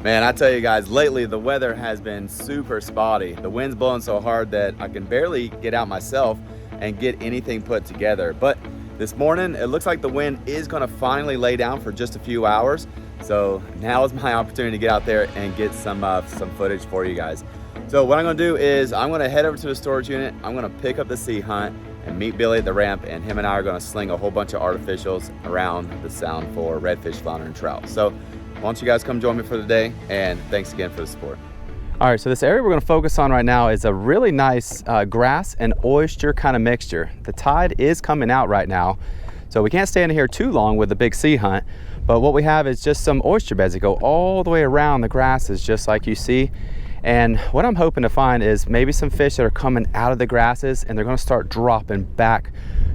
Man, I tell you guys, lately the weather has been super spotty. The wind's blowing so hard that I can barely get out myself and get anything put together. But this morning, it looks like the wind is gonna finally lay down for just a few hours. So now is my opportunity to get out there and get some footage for you guys. So what I'm gonna do is I'm gonna head over to the storage unit. I'm gonna pick up the sea hunt and meet Billy at the ramp, and him and I are gonna sling a whole bunch of artificials around the sound for redfish, flounder, and trout. So why don't you guys come join me for the day, and thanks again for the support. All right, so this area we're gonna focus on right now is a really nice grass and oyster kind of mixture. The tide is coming out right now, so we can't stay in here too long with the big sea hunt, but what we have is just some oyster beds that go all the way around the grasses, just like you see. And what I'm hoping to find is maybe some fish that are coming out of the grasses and they're gonna start dropping back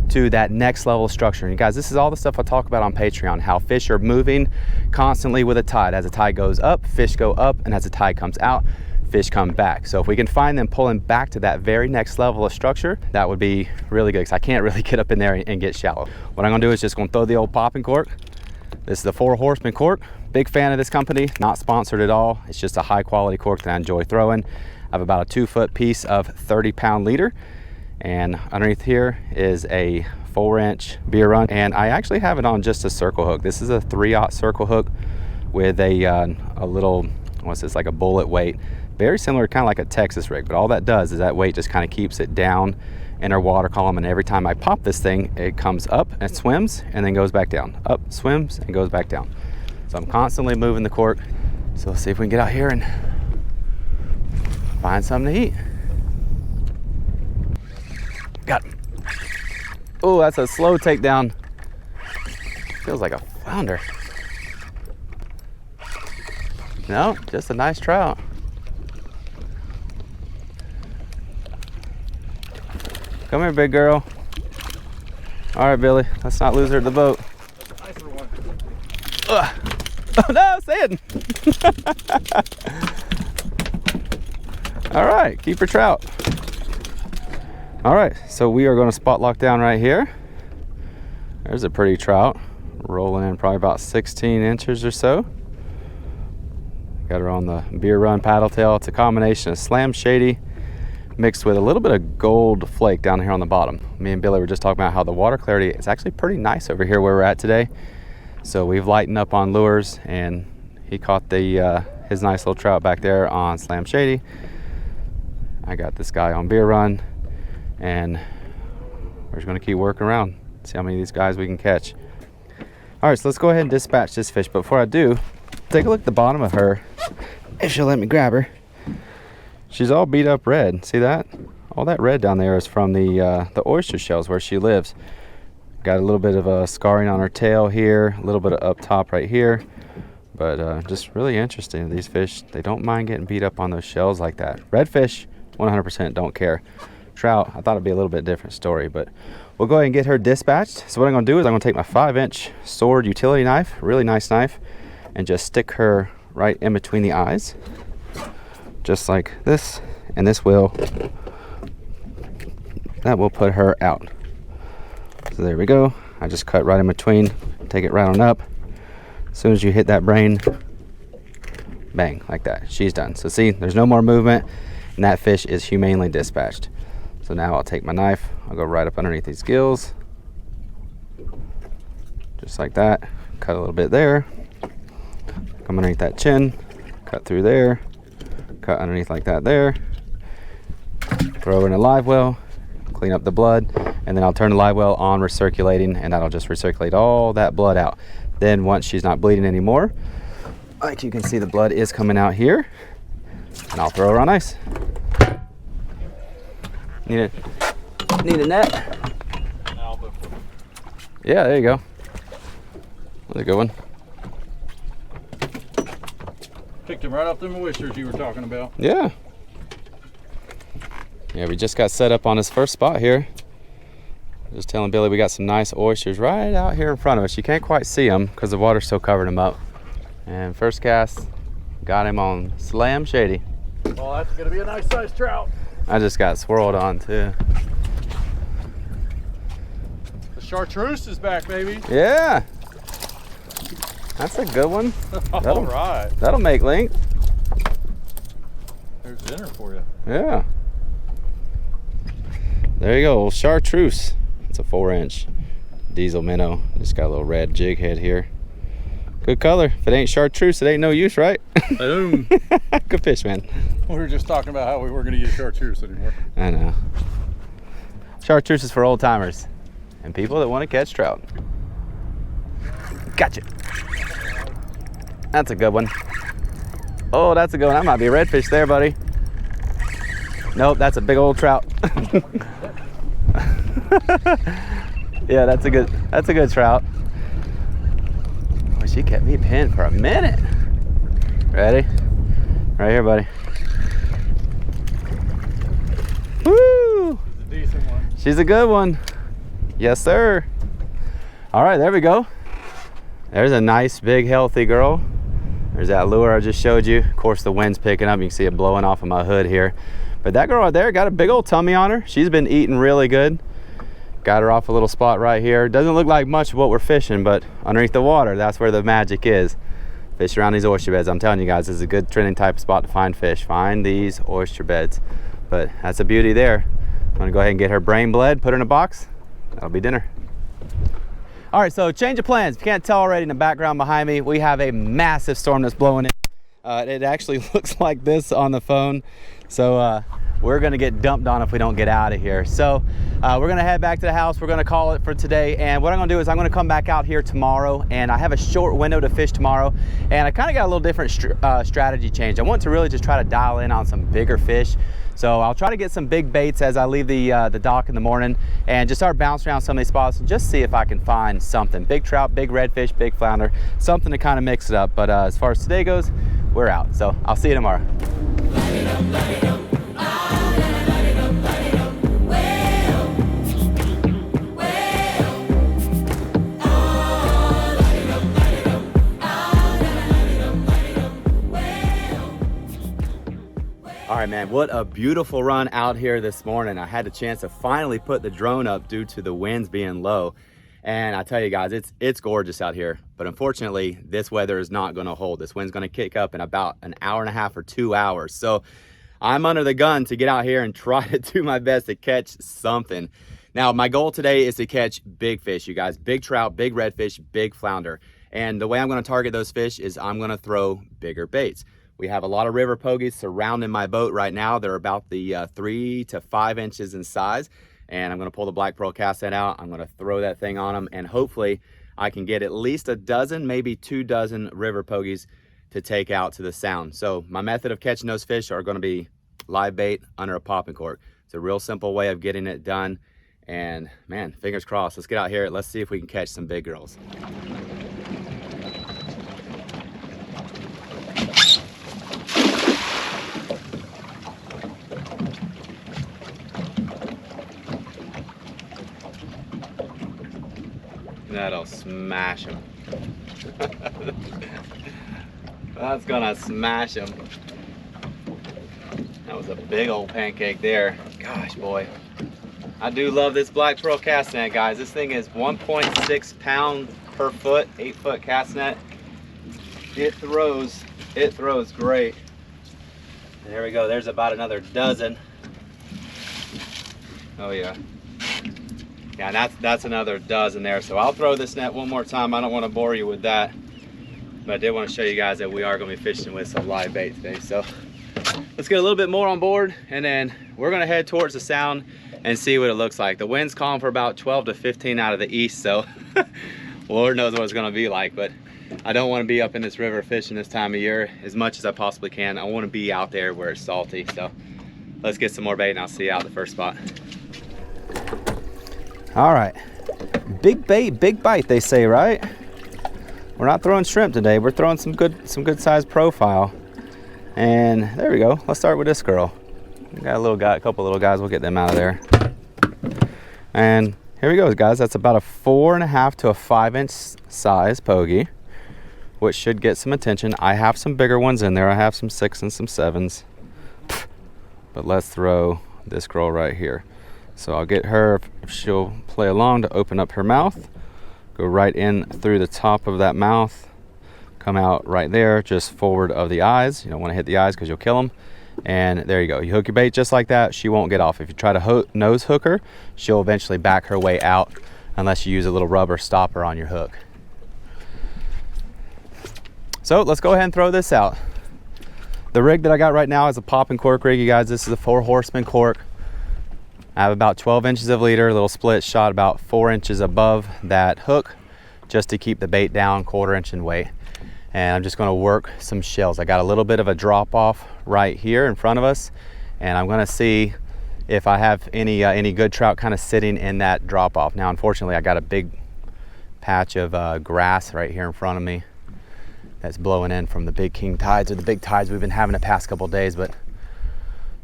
to that next level of structure. And guys, this is all the stuff I talk about on Patreon, how fish are moving constantly with a tide. As the tide goes up, fish go up, and as the tide comes out, fish come back. So if we can find them pulling back to that very next level of structure, that would be really good, because I can't really get up in there and get shallow. What I'm gonna do is just gonna throw the old popping cork. This is the 4 Horsemen cork. Big fan of this company, not sponsored at all. It's just a high quality cork that I enjoy throwing. I have about a 2-foot piece of 30-pound leader, and underneath here is a 4-inch beer run, and I actually have it on just a circle hook. This is a 3/0 circle hook with a little, what's this, like a bullet weight, very similar, kind of like a Texas rig, but all that does is that weight just kind of keeps it down in our water column, and every time I pop this thing, it comes up and swims and then goes back down, up, swims, and goes back down. So I'm constantly moving the cork. So let's see if we can get out here and find something to eat. Got him. Oh, that's a slow takedown. Feels like a flounder. No, just a nice trout. Come here, big girl. All right, Billy, let's not lose her to the boat. That's a nicer one. Ugh. Oh no, Sid. All right, keep your trout. All right, so we are going to spot lock down right here. There's a pretty trout, rolling in probably about 16 inches or so. Got her on the beer run paddle tail. It's a combination of slam shady mixed with a little bit of gold flake down here on the bottom. Me and Billy were just talking about how the water clarity is actually pretty nice over here where we're at today. So we've lightened up on lures, and he caught the his nice little trout back there on slam shady. I got this guy on beer run, and we're just gonna keep working around, see how many of these guys we can catch. All right, so let's go ahead and dispatch this fish. But before I do, take a look at the bottom of her, if she'll let me grab her. She's all beat up red. See that? All that red down there is from the oyster shells where she lives. Got a little bit of a scarring on her tail here, a little bit of up top right here. But just really interesting. These fish, they don't mind getting beat up on those shells like that. Redfish, 100% don't care. Trout, I thought it'd be a little bit different story, but we'll go ahead and get her dispatched. So what I'm gonna do is I'm gonna take my 5-inch sword utility knife, really nice knife, and just stick her right in between the eyes. Just like this, and that will put her out. So there we go. I just cut right in between, take it right on up. As soon as you hit that brain, bang, like that, she's done. So see, there's no more movement, and that fish is humanely dispatched. So now I'll take my knife, I'll go right up underneath these gills, just like that. Cut a little bit there, come underneath that chin, cut through there, cut underneath like that there, throw in a live well, clean up the blood, and then I'll turn the live well on recirculating, and that'll just recirculate all that blood out. Then once she's not bleeding anymore, like you can see, the blood is coming out here, and I'll throw her on ice. Need a net? Yeah, there you go. That's a good one. Picked him right off them oysters you were talking about. Yeah. Yeah, we just got set up on his first spot here. Just telling Billy we got some nice oysters right out here in front of us. You can't quite see them because the water's still covering them up. And first cast, got him on slam shady. Well, that's gonna be a nice sized trout. I just got swirled on too. The chartreuse is back, baby. Yeah. That's a good one. All right. That'll make length. There's dinner for you. Yeah. There you go, chartreuse. It's a 4-inch diesel minnow. Just got a little red jig head here. Good color. If it ain't chartreuse, it ain't no use, right? Boom. Good fish, man. We were just talking about how we weren't going to use chartreuse anymore. I know. Chartreuse is for old timers and people that want to catch trout. Gotcha. That's a good one. Oh, that's a good one. That might be a redfish there, buddy. Nope, that's a big old trout. Yeah, that's a good trout. Boy, she kept me pinned for a minute. Ready? Right here, buddy. Woo! It's a decent one. She's a good one. Yes, sir. All right, there we go. There's a nice, big, healthy girl. There's that lure I just showed you. Of course, the wind's picking up. You can see it blowing off of my hood here. But that girl right there got a big old tummy on her. She's been eating really good. Got her off a little spot right here. Doesn't look like much of what we're fishing, but underneath the water, that's where the magic is. Fish around these oyster beds. I'm telling you guys, this is a good trending type of spot to find fish. Find these oyster beds. But that's a beauty there. I'm gonna go ahead and get her brain bled, put her in a box. That'll be dinner. All right, so change of plans. If you can't tell already in the background behind me, we have a massive storm that's blowing in. It actually looks like this on the phone. So we're gonna get dumped on if we don't get out of here. So we're gonna head back to the house. We're gonna call it for today. And what I'm gonna do is I'm gonna come back out here tomorrow, and I have a short window to fish tomorrow. And I kind of got a little different strategy change. I want to really just try to dial in on some bigger fish. So I'll try to get some big baits as I leave the dock in the morning and just start bouncing around some of these spots and just see if I can find something. Big trout, big redfish, big flounder, something to kind of mix it up. But as far as today goes, we're out. So I'll see you tomorrow. All right, man, what a beautiful run out here this morning. I had the chance to finally put the drone up due to the winds being low. And I tell you guys, it's gorgeous out here. But unfortunately, this weather is not gonna hold. This wind's gonna kick up in about an hour and a half or 2 hours. So I'm under the gun to get out here and try to do my best to catch something. Now, my goal today is to catch big fish, you guys. Big trout, big redfish, big flounder. And the way I'm gonna target those fish is I'm gonna throw bigger baits. We have a lot of river pogies surrounding my boat right now. They're about the 3 to 5 inches in size. And I'm gonna pull the black pearl cast net out. I'm gonna throw that thing on them, and hopefully I can get at least a dozen, maybe 2 dozen river pogies to take out to the sound. So my method of catching those fish are gonna be live bait under a popping cork. It's a real simple way of getting it done. And man, fingers crossed. Let's get out here. Let's see if we can catch some big girls. That'll smash them. That's gonna smash them. That was a big old pancake there. Gosh, boy. I do love this black pearl cast net, guys. This thing is 1.6 pounds per foot, 8-foot cast net. It throws great. And there we go. There's about another dozen. Oh yeah. Yeah, that's another dozen there. So I'll throw this net one more time. I don't want to bore you with that, but I did want to show you guys that we are going to be fishing with some live bait today. So let's get a little bit more on board, and then we're going to head towards the sound and see what it looks like. The wind's calling for about 12 to 15 out of the east, so Lord knows what it's going to be like. But I don't want to be up in this river fishing this time of year as much as I possibly can. I want to be out there where it's salty. So let's get some more bait, and I'll see you out at the first spot. All right, big bait, big bite, they say, right? We're not throwing shrimp today. We're throwing some good sized profile. And there we go. Let's start with this girl. We got a couple little guys. We'll get them out of there. And here we go, guys. That's about a 4.5 to a 5-inch size pogie, which should get some attention. I have some bigger ones in there. I have some 6s and some 7s. But let's throw this girl right here. So I'll get her, if she'll play along, to open up her mouth. Go right in through the top of that mouth. come out right there, just forward of the eyes. You don't want to hit the eyes because you'll kill them. And there you go. You hook your bait just like that, she won't get off. If you try to nose hook her, she'll eventually back her way out unless you use a little rubber stopper on your hook. So let's go ahead and throw this out. The rig that I got right now is a pop and cork rig, you guys. This is a 4 horseman cork. I have about 12 inches of leader, a little split shot about 4 inches above that hook just to keep the bait down 1/4 inch in weight. And I'm just going to work some shells. I got a little bit of a drop off right here in front of us, and I'm going to see if I have any good trout kind of sitting in that drop off. Now unfortunately I got a big patch of grass right here in front of me that's blowing in from the big king tides, or the big tides we've been having the past couple days. But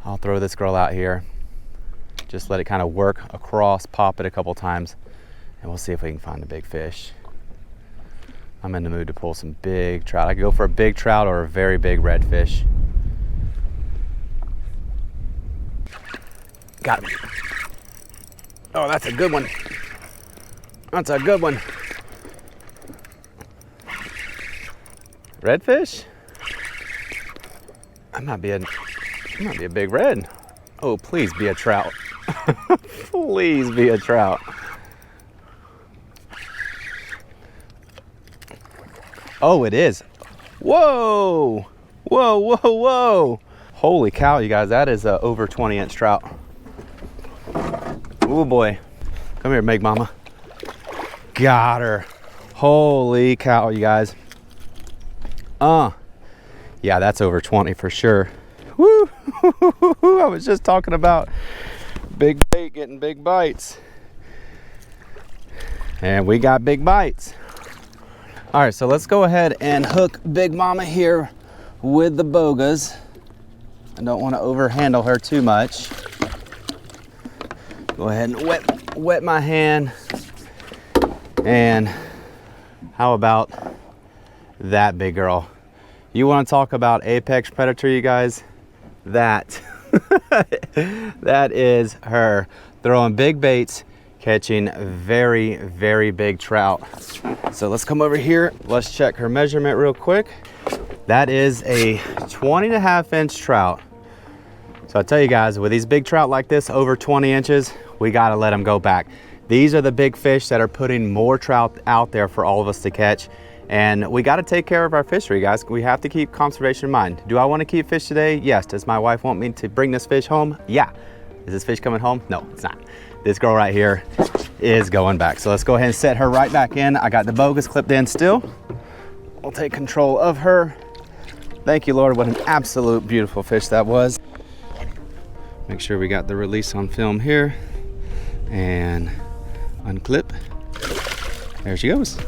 I'll throw this girl out here, just let it kind of work across, pop it a couple times, and we'll see if we can find a big fish. I'm in the mood to pull some big trout. I could go for a big trout or a very big redfish. Got him. Oh, that's a good one. That's a good one. Redfish? That might be a big red. Oh, please be a trout. Please be a trout. Oh, it is. Whoa! Whoa, whoa, whoa! Holy cow, you guys, that is a over 20-inch trout. Oh boy. Come here, Meg Mama. Got her. Holy cow, you guys. Yeah, that's over 20 for sure. Woo! I was just talking about big bait getting big bites. And we got big bites. All right, so let's go ahead and hook Big Mama here with the bogas. I don't want to overhandle her too much. Go ahead and wet my hand. And how about that big girl? You want to talk about apex predator, you guys? That that is her, throwing big baits, catching very, very big trout. So let's come over here. Let's check her measurement real quick. That is a 20.5-inch trout. So I tell you guys, with these big trout like this, over 20 inches, we got to let them go back. These are the big fish that are putting more trout out there for all of us to catch. And we got to take care of our fishery, guys. We have to keep conservation in mind. Do I want to keep fish today? Yes. Does my wife want me to bring this fish home? Yeah. Is this fish coming home? No, it's not. This girl right here is going back. So let's go ahead and set her right back in. I got the bogas clipped in still. We'll take control of her. Thank you, Lord. What an absolute beautiful fish that was. Make sure we got the release on film here. And unclip. There she goes.